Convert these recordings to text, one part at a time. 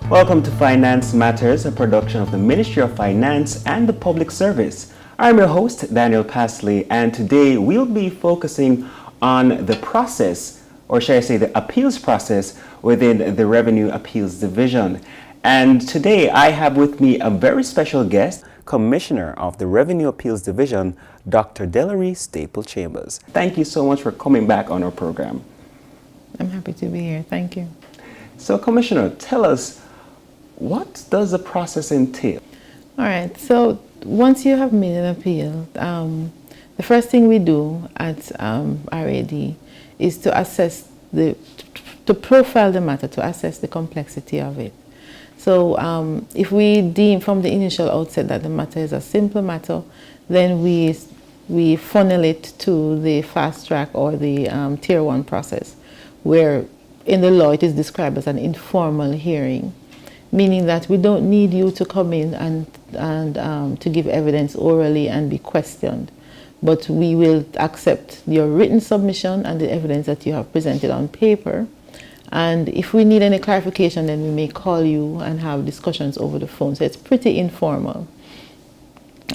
Welcome to Finance Matters, a production of the Ministry of Finance and the Public Service. I'm your host, Daniel Pasley, and today we'll be focusing on the process, or shall I say the appeals process within the Revenue Appeals Division. And today I have with me a very special guest, Commissioner of the Revenue Appeals Division, Dr. Delary Staple Chambers. Thank you so much for coming back on our program. I'm happy to be here. Thank you. So, Commissioner, tell us, what does the process entail? All right. So once you have made an appeal, the first thing we do at RAD is to assess to profile the matter, to assess the complexity of it. So if we deem from the initial outset that the matter is a simple matter, then we funnel it to the fast track or the Tier 1 process, where in the law it is described as an informal hearing, meaning that we don't need you to come in and to give evidence orally and be questioned, but we will accept your written submission and the evidence that you have presented on paper. And if we need any clarification, then we may call you and have discussions over the phone. So it's pretty informal.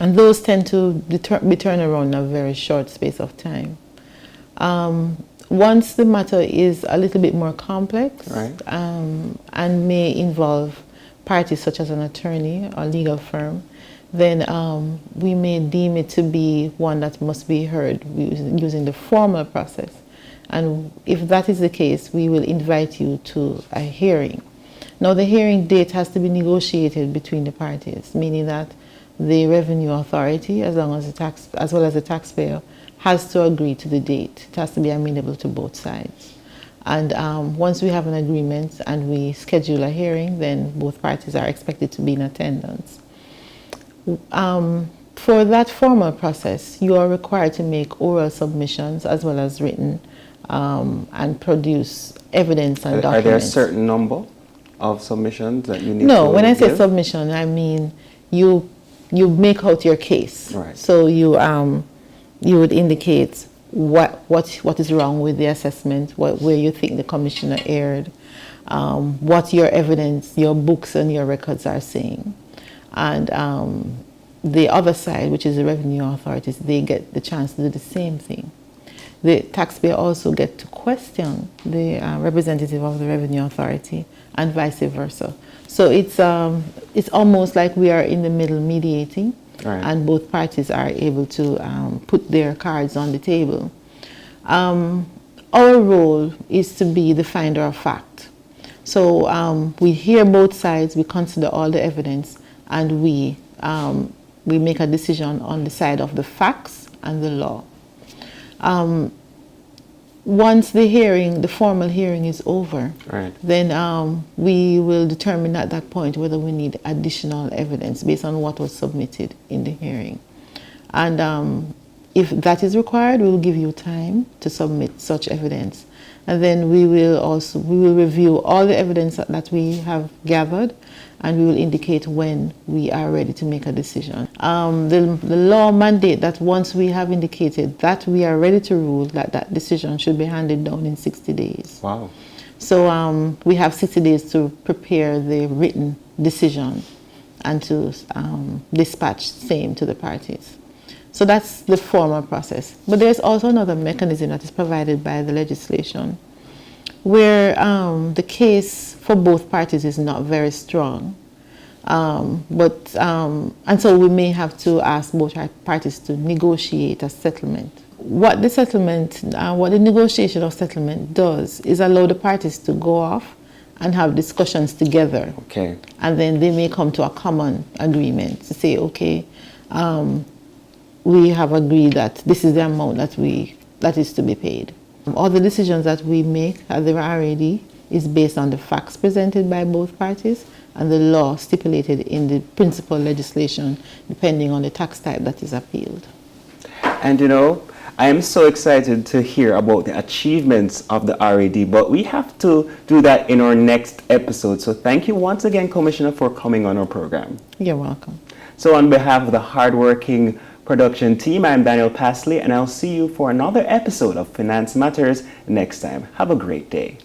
And those tend to be turned around in a very short space of time. Once the matter is a little bit more complex, right, and may involve parties such as an attorney or legal firm, then we may deem it to be one that must be heard using the formal process. And if that is the case, we will invite you to a hearing. Now, the hearing date has to be negotiated between the parties, meaning that the revenue authority, as well as the taxpayer, has to agree to the date. It has to be amenable to both sides. And once we have an agreement and we schedule a hearing, then both parties are expected to be in attendance. For that formal process, you are required to make oral submissions as well as written, and produce evidence and documents. Are there a certain number of submissions that you need to No, when I say give? submission, I mean you make out your case. Right. So you would indicate what is wrong with the assessment, where you think the commissioner erred, what your evidence, your books and your records are saying. And the other side, which is the revenue authorities, they get the chance to do the same thing. The taxpayer also get to question the representative of the revenue authority and vice versa. So it's almost like we are in the middle mediating. Right. And both parties are able to put their cards on the table. Our role is to be the finder of fact. So we hear both sides, we consider all the evidence, and we make a decision on the side of the facts and the law. Once the formal hearing is over, right, then we will determine at that point whether we need additional evidence based on what was submitted in the hearing. And if that is required, we will give you time to submit such evidence. And then we will review all the evidence that we have gathered, and we will indicate when we are ready to make a decision. The law mandate that once we have indicated that we are ready to rule, that decision should be handed down in 60 days. Wow. So we have 60 days to prepare the written decision and to dispatch same to the parties. So that's the formal process. But there's also another mechanism that is provided by the legislation, where the case for both parties is not very strong. And so we may have to ask both parties to negotiate a settlement. What the negotiation of settlement does is allow the parties to go off and have discussions together. Okay. And then they may come to a common agreement to say, okay, we have agreed that this is the amount that is to be paid. All the decisions that we make at the RAD is based on the facts presented by both parties and the law stipulated in the principal legislation, depending on the tax type that is appealed. And I am so excited to hear about the achievements of the RAD, but we have to do that in our next episode. So thank you once again, Commissioner, for coming on our program. You're welcome. So on behalf of the hardworking production team, I'm Daniel Pasley, and I'll see you for another episode of Finance Matters next time. Have a great day.